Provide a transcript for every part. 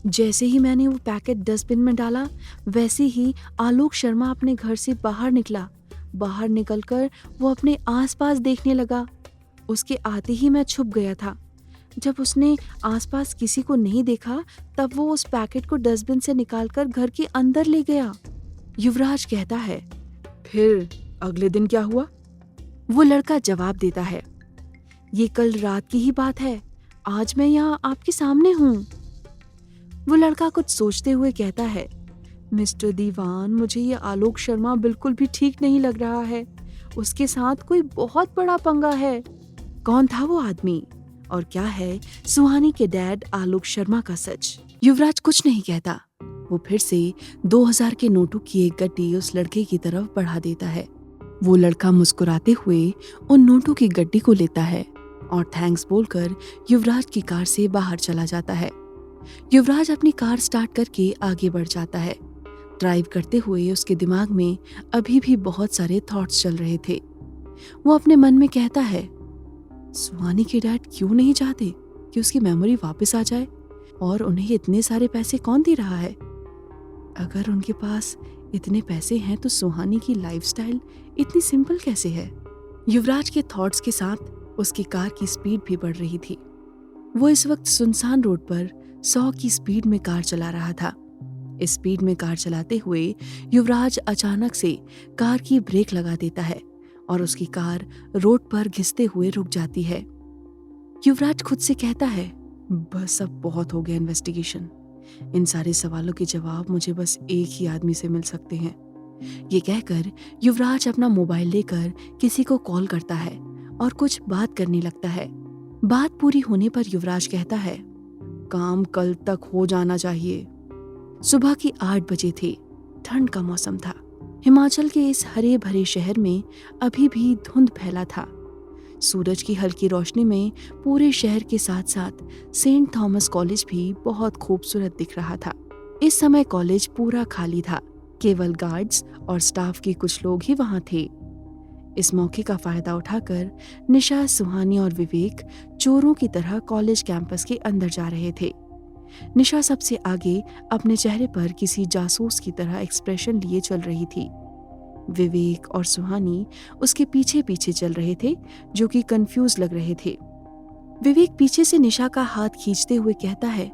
जैसे ही मैंने वो पैकेट डस्टबिन में डाला, वैसे ही आलोक शर्मा अपने घर से बाहर निकला। बाहर निकलकर वो अपने आसपास देखने लगा। उसके आते ही मैं छुप गया था। जब उसने आसपास किसी को नहीं देखा, तब वो उस पैकेट को डस्टबिन से निकालकर घर के अंदर ले गया। युवराज कहता है, फिर अगले दिन क्या हुआ? वो लड़का जवाब देता है, ये कल रात की ही बात है। आज मैं यहाँ आपके सामने हूँ। वो लड़का कुछ सोचते हुए कहता है, मिस्टर दीवान, मुझे ये आलोक शर्मा बिल्कुल भी ठीक नहीं लग रहा है। उसके साथ कोई बहुत बड़ा पंगा है। कौन था वो आदमी और क्या है सुहानी के डैड आलोक शर्मा का सच? युवराज कुछ नहीं कहता। वो फिर से 2000 के नोटों की एक गड्डी उस लड़के की तरफ बढ़ा देता है। वो लड़का मुस्कुराते हुए उन नोटों की गड्डी को लेता है और थैंक्स बोलकर युवराज की कार से बाहर चला जाता है। युवराज अपनी कार स्टार्ट करके आगे बढ़ जाता है। ड्राइव करते हुए उसके दिमाग में अभी भी बहुत सारे थॉट्स चल रहे थे। वो अपने मन में कहता है, सुहानी के डैड क्यों नहीं चाहते कि उसकी मेमोरी वापस आ जाए, और उन्हें इतने सारे पैसे कौन दे रहा है? अगर उनके पास इतने पैसे हैं तो सुहानी की लाइफस्टाइल इतनी सिंपल कैसे है? युवराज के थॉट्स के साथ उसकी कार की स्पीड भी बढ़ रही थी। वो इस वक्त सुनसान रोड पर 100 की स्पीड में कार चला रहा था। इस स्पीड में कार चलाते हुए युवराज अचानक से कार की ब्रेक लगा देता है और उसकी कार रोड पर घिसते हुए रुक जाती है। युवराज खुद से कहता है, बस अब बहुत हो गया इन्वेस्टिगेशन। इन सारे सवालों के जवाब मुझे बस एक ही आदमी से मिल सकते हैं। ये कहकर युवराज अपना मोबाइल लेकर किसी को कॉल करता है और कुछ बात करने लगता है। बात पूरी होने पर युवराज कहता है, काम कल तक हो जाना चाहिए। सुबह की 8 बजे थे। ठंड का मौसम था। हिमाचल के इस हरे भरे शहर में अभी भी धुंध फैला था। सूरज की हल्की रोशनी में पूरे शहर के साथ साथ सेंट थॉमस कॉलेज भी बहुत खूबसूरत दिख रहा था। इस समय कॉलेज पूरा खाली था। केवल गार्ड्स और स्टाफ के कुछ लोग ही वहां थे। इस मौके का फायदा उठाकर निशा, सुहानी और विवेक चोरों की तरह कॉलेज कैंपस के अंदर जा रहे थे। निशा सबसे आगे अपने चेहरे पर किसी जासूस की तरह एक्सप्रेशन लिए चल रही थी। विवेक और सुहानी उसके पीछे पीछे चल रहे थे, जो कि कंफ्यूज लग रहे थे। विवेक पीछे से निशा का हाथ खींचते हुए कहता है,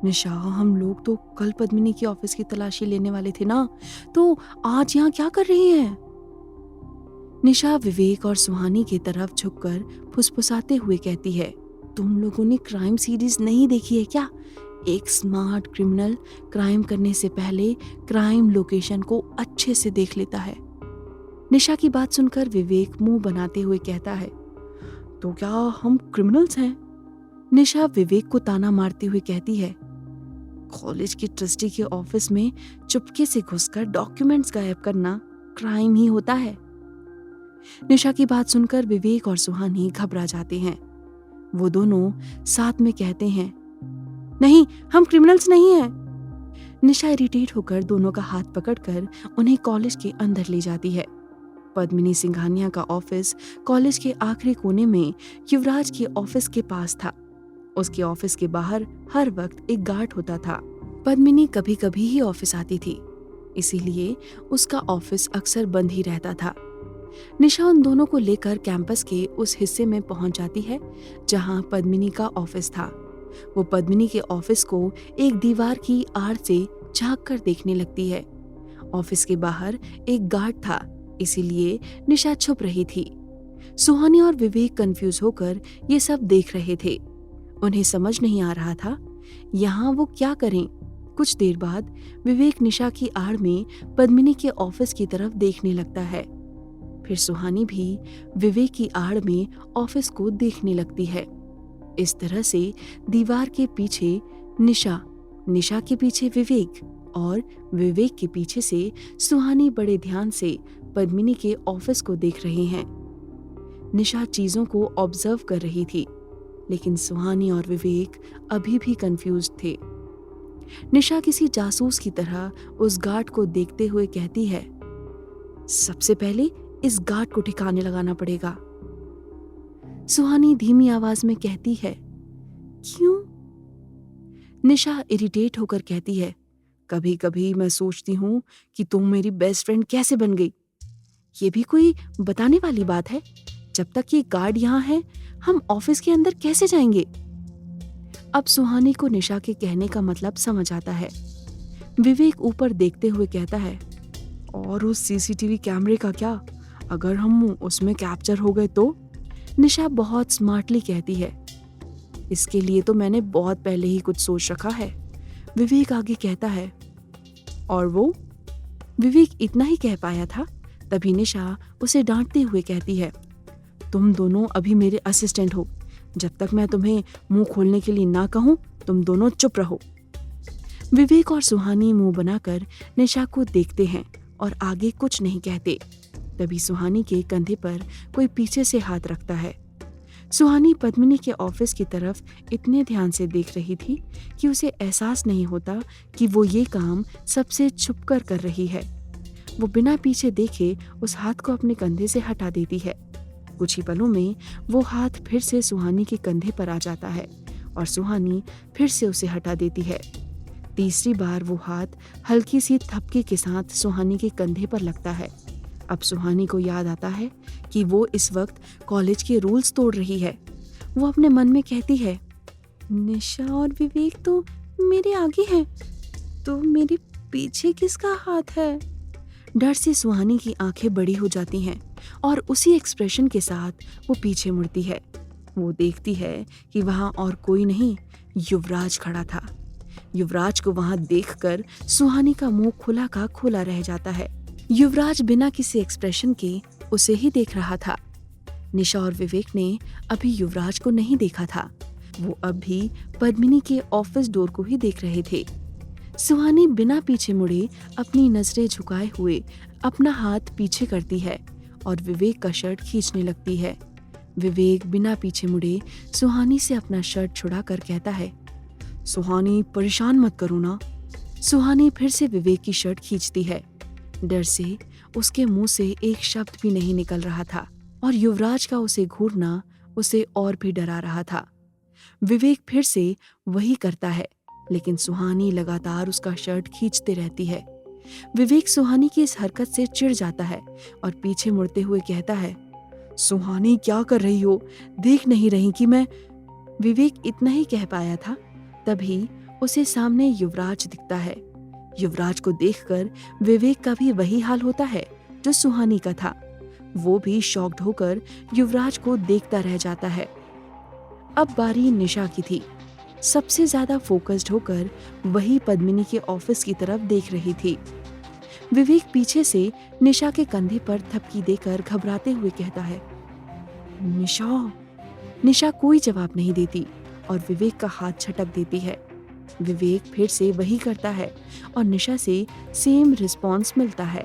निशा, हम लोग तो कल पद्मिनी की ऑफिस की तलाशी लेने वाले थे ना, तो आज यहाँ क्या कर रही हैं? निशा विवेक और सुहानी की तरफ झुककर फुसफुसाते हुए कहती है, तुम लोगों ने क्राइम सीरीज नहीं देखी है क्या? एक स्मार्ट क्रिमिनल क्राइम करने से पहले क्राइम लोकेशन को अच्छे से देख लेता है। निशा की बात सुनकर विवेक मुंह बनाते हुए कहता है, तो क्या हम क्रिमिनल्स हैं? निशा विवेक को ताना मारते हुए कहती है, कॉलेज की ट्रस्टी के ऑफिस में चुपके से घुसकर डॉक्यूमेंट्स गायब करना क्राइम ही होता है। निशा की बात सुनकर विवेक और सुहानी घबरा जाते हैं। वो दोनों साथ में कहते हैं, नहीं, हम क्रिमिनल्स नहीं हैं। निशा इरिटेट होकर दोनों का हाथ पकड़कर उन्हें कॉलेज के अंदर ले जाती है। पद्मिनी सिंघानिया का ऑफिस कॉलेज के आखिरी कोने में युवराज के ऑफिस के पास था। उसके ऑफिस के बाहर हर वक्त एक गार्ड होता था। पद्मिनी कभी कभी ही ऑफिस आती थी, इसीलिए उसका ऑफिस अक्सर बंद ही रहता था। निशा उन दोनों को लेकर कैंपस के उस हिस्से में पहुंच जाती है जहां पद्मिनी का ऑफिस था। वो पद्मिनी के ऑफिस को एक दीवार की आड़ से झांक कर देखने लगती है। ऑफिस के बाहर एक गार्ड था, इसीलिए निशा छुप रही थी। सुहानी और विवेक कंफ्यूज होकर ये सब देख रहे थे। उन्हें समझ नहीं आ रहा था यहाँ वो क्या करें। कुछ देर बाद विवेक निशा की आड़ में पद्मिनी के ऑफिस की तरफ देखने लगता है। फिर सुहानी भी विवेक की आड़ में ऑफिस को देखने लगती है। इस तरह से दीवार के पीछे निशा, निशा के पीछे विवेक और विवेक के पीछे से सुहानी बड़े ध्यान से पद्मिनी के ऑफिस को देख रहे हैं। निशा चीजों को ऑब्जर्व कर रही थी, लेकिन सुहानी और विवेक अभी भी कंफ्यूज थे। निशा किसी जासूस की तरह उस गार्ड को देखते हुए कहती है, सबसे पहले इस गार्ड को ठिकाने लगाना पड़ेगा। सुहानी धीमी आवाज में कहती है, क्यों? निशा इरिटेट होकर कहती है, कभी कभी मैं सोचती हूँ कि तुम मेरी बेस्ट फ्रेंड कैसे बन गई। ये भी कोई बताने वाली बात है? जब तक ये गार्ड यहाँ है, हम ऑफिस के अंदर कैसे जाएंगे? अब सुहानी को निशा के कहने का मतलब समझ आता है। विवेक ऊपर देखते हुए कहता है, और उस सीसीटीवी कैमरे का क्या? अगर हम उसमें कैप्चर हो गए तो? निशा बहुत स्मार्टली कहती है, इसके लिए तो मैंने बहुत पहले ही कुछ सोच रखा है। विवेक आगे कहता है, और वो? विवेक इतना ही कह पाया था, तभी निशा उसे डांटते हुए कहती है, तुम दोनों अभी मेरे असिस्टेंट हो। जब तक मैं तुम्हें मुंह खोलने के लिए ना कहूं, तुम दोनों चुप रहो। विवेक और सुहानी मुंह बनाकर निशा को देखते हैं और आगे कुछ नहीं कहते। तभी सुहानी के कंधे पर कोई पीछे से हाथ रखता है। सुहानी पद्मिनी के ऑफिस की तरफ इतने ध्यान से देख रही थी कि उसे एहसास नहीं होता कि वो ये काम सबसे छुपकर कर रही है। वो बिना पीछे देखे उस हाथ को अपने कंधे से हटा देती है। कुछ ही पलों में वो हाथ फिर से सुहानी के कंधे पर आ जाता है और सुहानी फिर से उसे हटा देती है। तीसरी बार वो हाथ हल्की सी थपकी के साथ सुहानी के कंधे पर लगता है। अब सुहानी को याद आता है कि वो इस वक्त कॉलेज के रूल्स तोड़ रही है। वो अपने मन में कहती है, निशा और विवेक तो मेरे आगे हैं, तो मेरे पीछे किसका हाथ है? डर से सुहानी की आंखें बड़ी हो जाती हैं और उसी एक्सप्रेशन के साथ वो पीछे मुड़ती है। वो देखती है कि वहां और कोई नहीं, युवराज खड़ा था। युवराज को वहां देखकर सुहानी का मुंह खुला का खुला रह जाता है। युवराज बिना किसी एक्सप्रेशन के उसे ही देख रहा था। निशा और विवेक ने अभी युवराज को नहीं देखा था। वो अब भी पद्मिनी के ऑफिस डोर को ही देख रहे थे। सुहानी बिना पीछे मुड़े अपनी नजरें झुकाए हुए अपना हाथ पीछे करती है और विवेक का शर्ट खींचने लगती है। विवेक बिना पीछे मुड़े सुहानी से अपना शर्ट छुड़ाकर कहता है, सुहानी परेशान मत करो ना। सुहानी फिर से विवेक की शर्ट खींचती है। डर से उसके मुंह से एक शब्द भी नहीं निकल रहा था और युवराज का उसे घूरना उसे और भी डरा रहा था। विवेक फिर से वही करता है, लेकिन सुहानी लगातार उसका शर्ट खींचते रहती है। विवेक सुहानी की इस हरकत से चिढ़ जाता है और पीछे मुड़ते हुए कहता है, सुहानी क्या कर रही हो? देख नहीं रही कि मैं? विवेक इतना ही कह पाया था, तभी उसे सामने युवराज दिखता है। युवराज को देखकर विवेक का भी वही हाल होता है जो सुहानी का था। वो भी शॉक्ड होकर युवराज को देखता रह जाता है। अब बारी निशा की थी। सबसे ज्यादा फोकस्ड होकर वही पद्मिनी के ऑफिस की तरफ देख रही थी। विवेक पीछे से निशा के कंधे पर थपकी देकर घबराते हुए कहता है, निशा। निशा कोई जवाब नहीं देती और विवेक का हाथ झटक देती है। विवेक फिर से वही करता है और निशा से सेम रिस्पॉन्स मिलता है।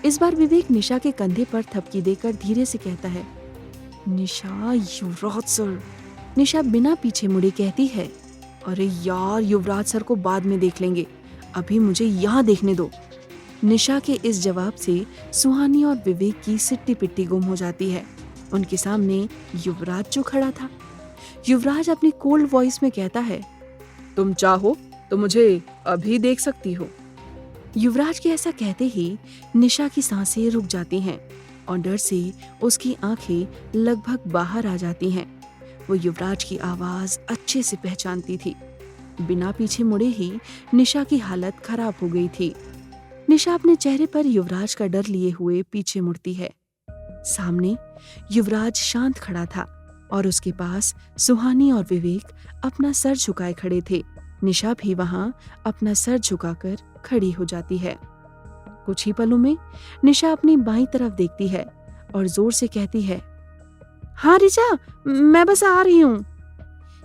इस बार विवेक निशा के कंधे पर थपकी देकर धीरे से कहता है, निशा, युवराज सर। निशा बिना पीछे मुड़े कहती है, अरे यार, युवराज सर को बाद में देख लेंगे, अभी मुझे यहाँ देखने दो। निशा के इस जवाब से सुहानी और विवेक की सिट्टी पिट्टी गुम हो जाती है। उनके सामने युवराज जो खड़ा था। युवराज अपनी कोल्ड वॉइस में कहता है, तुम चाहो तो मुझे अभी देख सकती हो। युवराज के ऐसा कहते ही निशा की सांसें रुक जाती हैं और डर से उसकी आंखें लगभग बाहर आ जाती हैं। वो युवराज की आवाज अच्छे से पहचानती थी। बिना पीछे मुड़े ही निशा की हालत खराब हो गई थी। निशा अपने चेहरे पर युवराज का डर लिए हुए पीछे मुड़ती है। सामने युवराज शांत खड़ा था और उसके पास सुहानी और विवेक अपना सर झुकाए खड़े थे। निशा भी वहां अपना सर झुकाकर खड़ी हो जाती है। कुछ ही पलों में निशा अपनी बाईं तरफ देखती है और जोर से कहती है, हाँ ऋचा, मैं बस आ रही हूँ।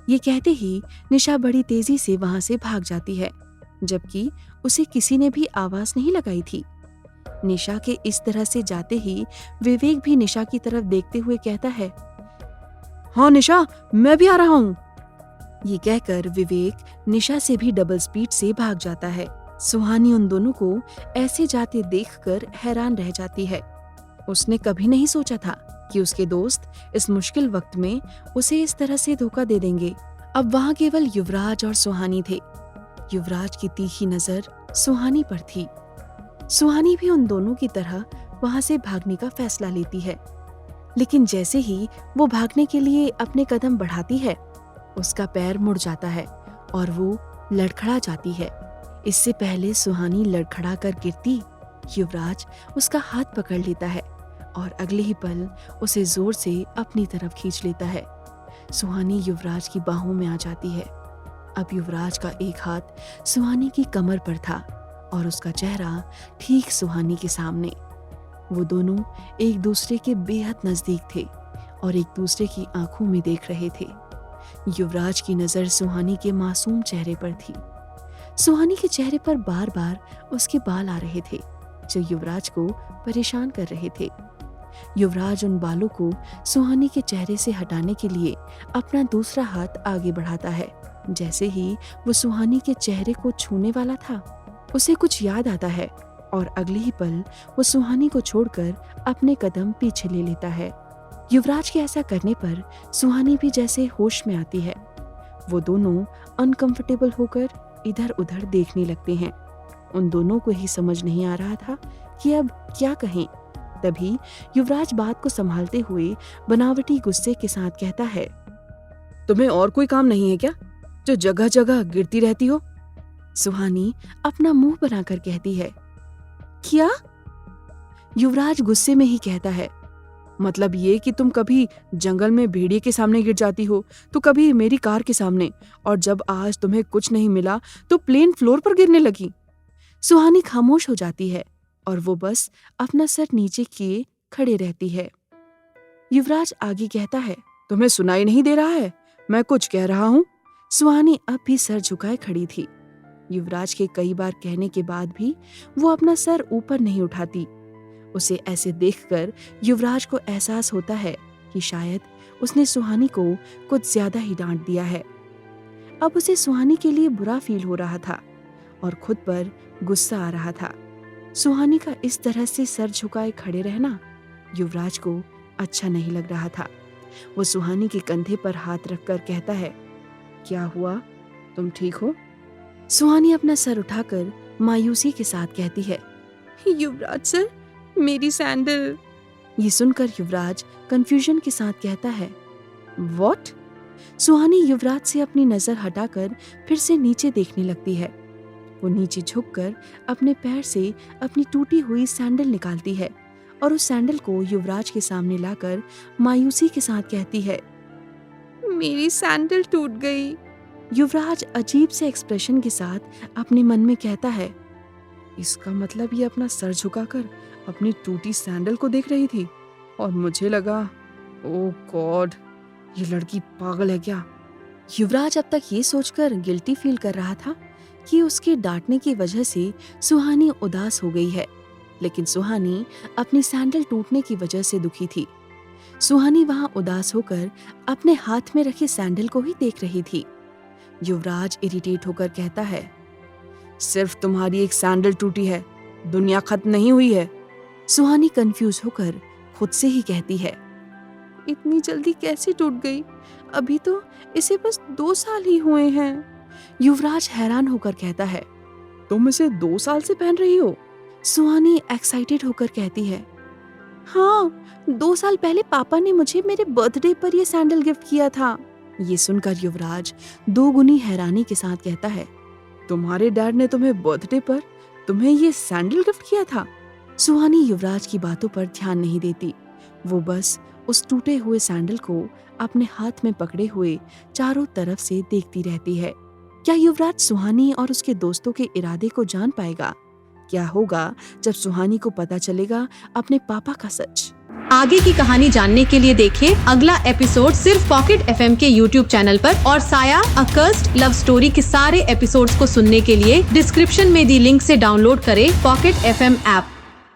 ये कहते ही निशा बड़ी तेजी से वहां से भाग जाती है, जबकि उसे किसी ने भी आवाज नहीं लगाई थी। निशा के इस तरह से जाते ही विवेक भी निशा की तरफ देखते हुए कहता है, हाँ निशा, मैं भी आ रहा हूँ। ये कहकर विवेक निशा से भी डबल स्पीड से भाग जाता है। सुहानी उन दोनों को ऐसे जाते देखकर हैरान रह जाती है। उसने कभी नहीं सोचा था कि उसके दोस्त इस मुश्किल वक्त में उसे इस तरह से धोखा दे देंगे। अब वहां केवल युवराज और सुहानी थे। युवराज की तीखी नजर सुहानी पर थी। सुहानी भी उन दोनों की तरह वहां से भागने का फैसला लेती है, लेकिन जैसे ही वो भागने के लिए अपने कदम बढ़ाती है, उसका पैर मुड़ जाता है और वो लड़खड़ा जाती है। इससे पहले सुहानी लड़खड़ा कर गिरती, युवराज उसका हाथ पकड़ लेता है और अगले ही पल उसे जोर से अपनी तरफ खींच लेता है। सुहानी युवराज की बाहों में आ जाती है। अब युवराज का एक हाथ सुहानी की कमर पर था और उसका चेहरा ठीक सुहानी के सामने। वो दोनों एक दूसरे के बेहद नजदीक थे और एक दूसरे की आंखों में देख रहे थे। युवराज की नजर सुहानी के मासूम चेहरे पर थी। सुहानी के चेहरे पर बार बार उसके बाल आ रहे थे जो युवराज को परेशान कर रहे थे। युवराज उन बालों को सुहानी के चेहरे से हटाने के लिए अपना दूसरा हाथ आगे बढ़ाता है। जैसे ही वो सुहानी के चेहरे को छूने वाला था, उसे कुछ याद आता है और अगले ही पल वो सुहानी को छोड़कर अपने कदम पीछे ले लेता है। युवराज के ऐसा करने पर सुहानी भी जैसे होश में आती है। वो दोनों अनकंफर्टेबल होकर इधर उधर देखने लगते हैं। उन दोनों को ही समझ नहीं आ रहा था कि अब क्या कहें। तभी युवराज बात को संभालते हुए बनावटी गुस्से के साथ कहता है, तुम्हें और कोई काम नहीं है क्या, जो जगह जगह गिरती रहती हो? सुहानी अपना मुंह बनाकर कहती है, क्या? युवराज गुस्से में ही कहता है, मतलब ये कि तुम कभी जंगल में भेड़िए के सामने गिर जाती हो, तो कभी मेरी कार के सामने, और जब आज तुम्हें कुछ नहीं मिला तो प्लेन फ्लोर पर गिरने लगी। सुहानी खामोश हो जाती है और वो बस अपना सर नीचे किए खड़े रहती है। युवराज आगे कहता है, तुम्हें सुनाई नहीं दे रहा है? मैं कुछ कह रहा हूँ। सुहानी अब भी सर झुकाए खड़ी थी। युवराज के कई बार कहने के बाद भी वो अपना सर ऊपर नहीं उठाती। उसे ऐसे देखकर युवराज को एहसास होता है कि शायद उसने सुहानी को कुछ ज्यादा ही डांट दिया है। अब उसे सुहानी के लिए बुरा फील हो रहा था और खुद पर गुस्सा आ रहा था। सुहानी का इस तरह से सर झुकाए खड़े रहना युवराज को अच्छा नहीं लग रहा था। वो सुहानी के कंधे पर हाथ रखकर कहता है, क्या हुआ, तुम ठीक हो? सुहानी अपना सर उठाकर मायूसी के साथ कहती है, युवराज सर, मेरी सैंडल। ये सुनकर युवराज कंफ्यूजन के साथ कहता है, व्हाट? सुहानी युवराज से अपनी नजर हटाकर फिर से नीचे देखने लगती है। वो नीचे झुककर अपने पैर से अपनी टूटी हुई सैंडल निकालती है और उस सैंडल को युवराज के सामने लाकर मायूसी के साथ कहती है, मेरी सैंडल टूट गई। युवराज अजीब से एक्सप्रेशन के साथ अपने मन में कहता है, इसका मतलब ये अपना सर झुकाकर अपनी टूटी सैंडल को देख रही थी और मुझे लगा, ओह गॉड, ये लड़की पागल है क्या? युवराज अब तक ये सोचकर गिल्टी फील कर रहा था कि उसके डांटने की वजह से सुहानी उदास हो गई है, लेकिन सुहानी अपनी सैंडल टूटने की वजह से दुखी थी। सुहानी वहां उदास होकर अपने हाथ में रखे सैंडल को ही देख रही थी। युवराज इरिटेट होकर कहता है, सिर्फ तुम्हारी एक सैंडल टूटी है, दुनिया खत्म नहीं हुई है। सुहानी कंफ्यूज होकर खुद से ही कहती है, इतनी जल्दी कैसे टूट गई? अभी तो इसे बस 2 साल ही हुए हैं। युवराज हैरान होकर कहता है, तुम इसे 2 साल से पहन रही हो? सुहानी एक्साइटेड होकर कहती है, हाँ, 2 साल पहले पापा ने मुझे मेरे बर्थडे पर ये सैंडल गिफ्ट किया था। ये सुनकर युवराज 2 गुनी हैरानी के साथ कहता है, तुम्हारे डैड ने तुम्हें बर्थडे पर तुम्हें ये सैंडल गिफ्ट किया था? सुहानी युवराज की बातों पर ध्यान नहीं देती। वो बस उस टूटे हुए सैंडल को अपने हाथ में पकड़े हुए चारों तरफ से देखती रहती है। क्या युवराज सुहानी और उसके दोस्तों के इरादे को जान पाएगा? क्या होगा जब सुहानी को पता चलेगा अपने पापा का सच? आगे की कहानी जानने के लिए देखिए अगला एपिसोड सिर्फ पॉकेट एफएम के यूट्यूब चैनल पर, और साया अ कर्स्ड लव स्टोरी के सारे एपिसोड्स को सुनने के लिए डिस्क्रिप्शन में दी लिंक से डाउनलोड करें पॉकेट एफएम ऐप।